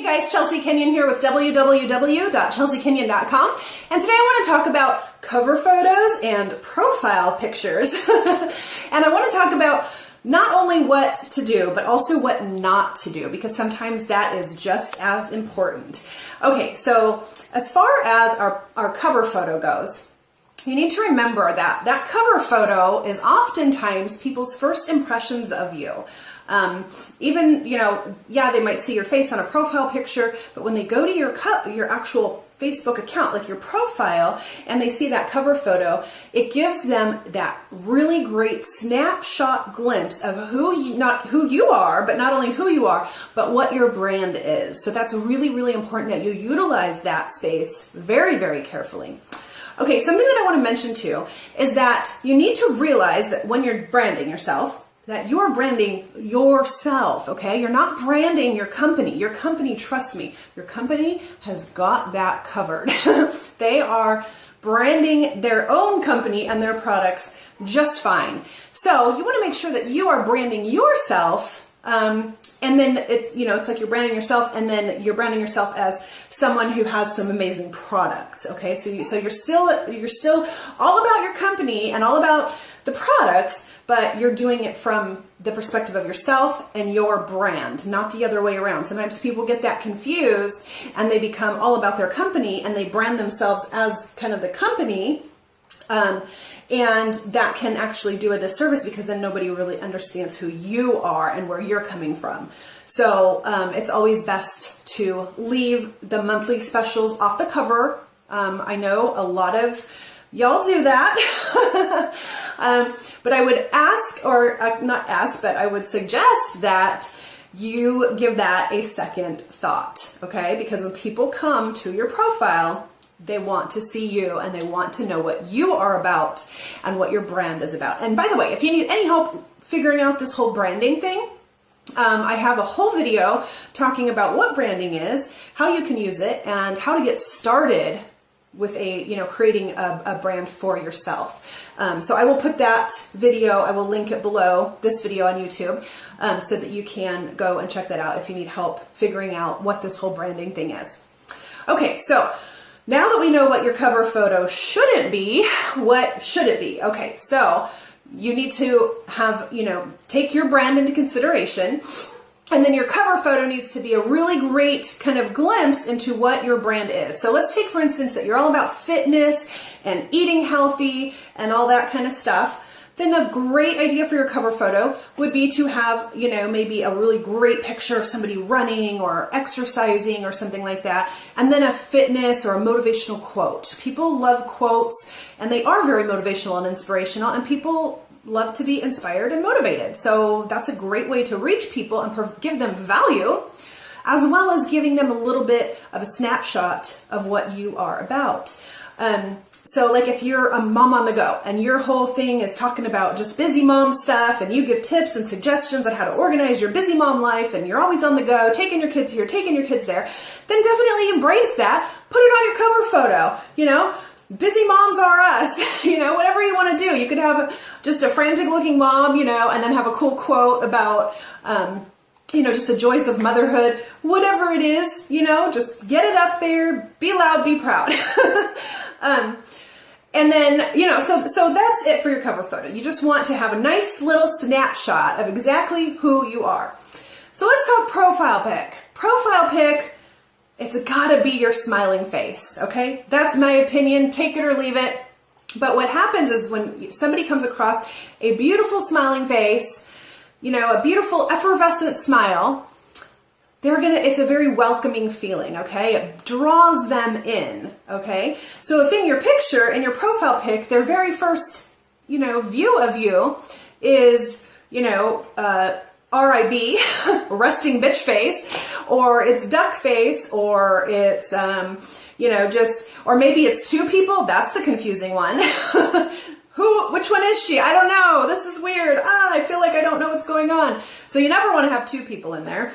guys, Chelsea Kenyon here with www.chelseakenyon.com, and today I want to talk about cover photos and profile pictures. And I want to talk about not only what to do, but also what not to do, because sometimes that is just as important. Okay, so as far as our cover photo goes, you need to remember that that cover photo is oftentimes people's first impressions of you. Even, yeah, they might see your face on a profile picture, but when they go to your actual Facebook account, like your profile, and they see that cover photo, it gives them that really great snapshot glimpse of not who you are, but not only who you are, but what your brand is. So that's really, really important that you utilize that space very, very carefully. Okay, something that I want to mention too is that you need to realize that when you're branding yourself, that you're branding yourself, okay? You're not branding your company. Your company, trust me, your company has got that covered. They are branding their own company and their products just fine. So you want to make sure that you are branding yourself, and then it's like you're branding yourself, and then you're branding yourself as someone who has some amazing products, okay? So you're still all about your company and all about the products, but you're doing it from the perspective of yourself and your brand, not the other way around. Sometimes people get that confused and they become all about their company and they brand themselves as kind of the company, and that can actually do a disservice because then nobody really understands who you are and where you're coming from. So it's always best to leave the monthly specials off the cover. I know a lot of y'all do that. But I would ask, or not ask, but I would suggest that you give that a second thought, okay? Because when people come to your profile, they want to see you and they want to know what you are about and what your brand is about. And by the way, if you need any help figuring out this whole branding thing, I have a whole video talking about what branding is, how you can use it, and how to get started with creating a brand for yourself. So I will put that video, I will link it below this video on YouTube, so that you can go and check that out if you need help figuring out what this whole branding thing is. Okay, so now that we know what your cover photo shouldn't be, what should it be? Okay, so you need to have, take your brand into consideration. And then your cover photo needs to be a really great kind of glimpse into what your brand is. So let's take, for instance, that you're all about fitness and eating healthy and all that kind of stuff. Then a great idea for your cover photo would be to have, maybe a really great picture of somebody running or exercising or something like that. And then a fitness or a motivational quote. People love quotes and they are very motivational and inspirational, and people love to be inspired and motivated. So that's a great way to reach people and give them value, as well as giving them a little bit of a snapshot of what you are about. So like if you're a mom on the go and your whole thing is talking about just busy mom stuff, and you give tips and suggestions on how to organize your busy mom life, and you're always on the go, taking your kids here, taking your kids there, then definitely embrace that. Put it on your cover photo, Busy moms are us, whatever you want to do. You could have just a frantic looking mom, and then have a cool quote about, just the joys of motherhood, whatever it is, just get it up there, be loud, be proud. And then, so that's it for your cover photo. You just want to have a nice little snapshot of exactly who you are. So let's talk profile pic. Profile pic, it's gotta be your smiling face, okay? That's my opinion, take it or leave it. But what happens is when somebody comes across a beautiful smiling face, a beautiful effervescent smile, it's a very welcoming feeling, okay? It draws them in, okay? So if in your picture, in your profile pic, their very first, view of you is, RIB, resting bitch face, or it's duck face, or it's, or maybe it's two people. That's the confusing one. Which one is she? I don't know. This is weird. I feel like I don't know what's going on. So you never want to have two people in there.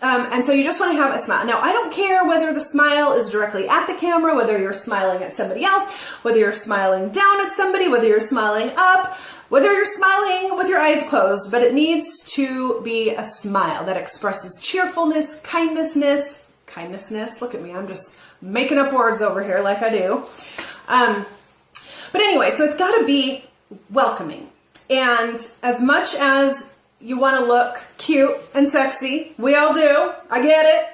And so you just want to have a smile. Now, I don't care whether the smile is directly at the camera, whether you're smiling at somebody else, whether you're smiling down at somebody, whether you're smiling up, whether you're smiling with your eyes closed, but it needs to be a smile that expresses cheerfulness, kindness, kindnessness. Look at me, I'm just making up words over here like I do. But anyway, so it's got to be welcoming. And as much as you want to look cute and sexy, we all do, I get it,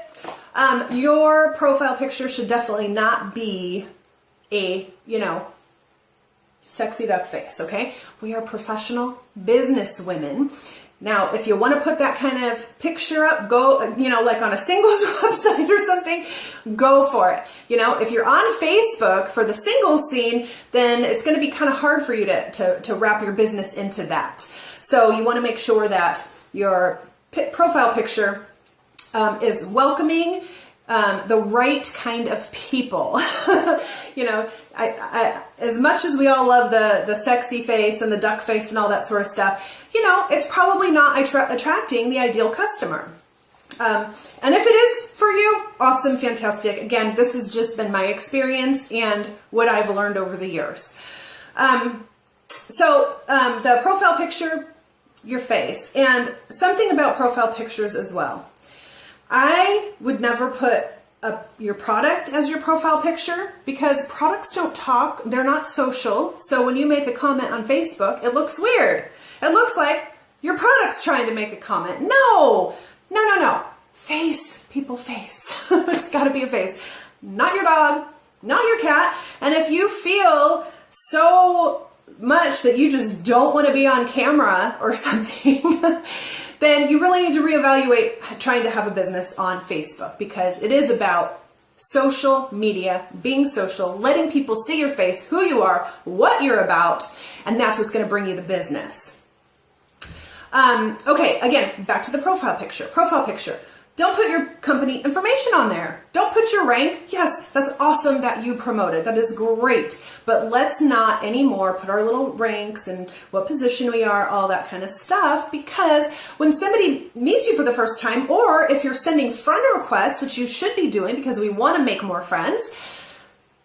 your profile picture should definitely not be a, sexy duck face, okay? We are professional business women. Now, if you want to put that kind of picture up, go, like on a singles website or something, go for it. If you're on Facebook for the singles scene, then it's going to be kind of hard for you to wrap your business into that. So you want to make sure that your profile picture is welcoming, the right kind of people. As much as we all love the sexy face and the duck face and all that sort of stuff, it's probably not attracting the ideal customer. And if it is for you, awesome, fantastic. Again, this has just been my experience and what I've learned over the years. The profile picture, your face, and something about profile pictures as well. I would never put your product as your profile picture because products don't talk, they're not social. So when you make a comment on Facebook, it looks weird. It looks like your product's trying to make a comment. No. Face, people, face. It's got to be a face. Not your dog, not your cat. And if you feel so much that you just don't want to be on camera or something, then you really need to reevaluate trying to have a business on Facebook, because it is about social media, being social, letting people see your face, who you are, what you're about, and that's what's going to bring you the business. Okay, again, back to the profile picture. Profile picture. Don't put your company information on there. Don't put your rank. Yes, that's awesome that you promote it. That is great. But let's not anymore put our little ranks and what position we are, all that kind of stuff, because when somebody meets you for the first time, or if you're sending friend requests, which you should be doing because we want to make more friends,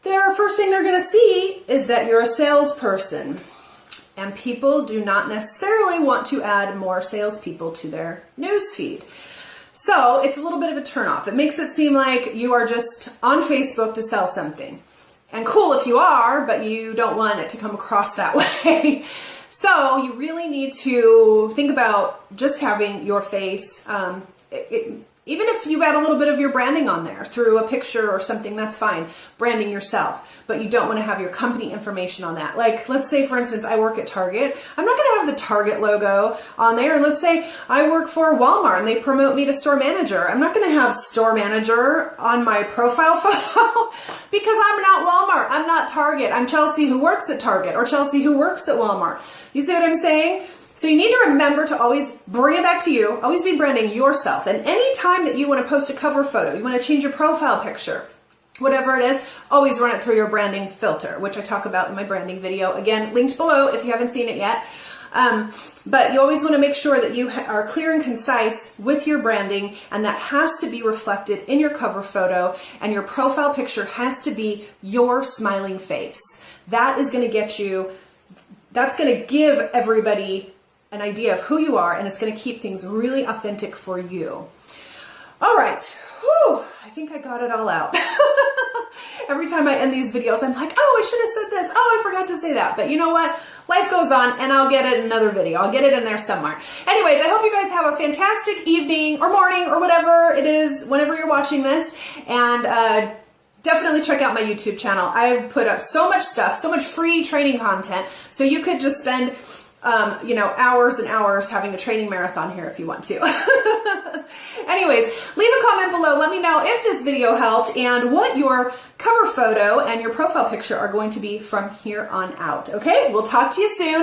their first thing they're going to see is that you're a salesperson. And people do not necessarily want to add more salespeople to their newsfeed. So it's a little bit of a turnoff. It makes it seem like you are just on Facebook to sell something. And cool if you are, but you don't want it to come across that way. So you really need to think about just having your face, even if you add a little bit of your branding on there through a picture or something, that's fine. Branding yourself, but you don't want to have your company information on that. Like, let's say, for instance, I work at Target. I'm not going to have the Target logo on there. And let's say I work for Walmart and they promote me to store manager. I'm not going to have store manager on my profile photo because I'm not Walmart. I'm not Target. I'm Chelsea who works at Target, or Chelsea who works at Walmart. You see what I'm saying? So you need to remember to always bring it back to you, always be branding yourself. And any time that you want to post a cover photo, you want to change your profile picture, whatever it is, always run it through your branding filter, which I talk about in my branding video. Again, linked below if you haven't seen it yet. But you always want to make sure that you are clear and concise with your branding, and that has to be reflected in your cover photo, and your profile picture has to be your smiling face. That is going to get you, that's going to give everybody an idea of who you are, and it's going to keep things really authentic for you. All right. Whew, I think I got it all out. Every time I end these videos, I'm like, oh, I should have said this. Oh, I forgot to say that. But you know what? Life goes on, and I'll get it in another video. I'll get it in there somewhere. Anyways, I hope you guys have a fantastic evening or morning or whatever it is, whenever you're watching this. And definitely check out my YouTube channel. I've put up so much stuff, so much free training content. So you could just spend hours and hours having a training marathon here if you want to. Anyways, leave a comment below. Let me know if this video helped and what your cover photo and your profile picture are going to be from here on out. Okay, we'll talk to you soon.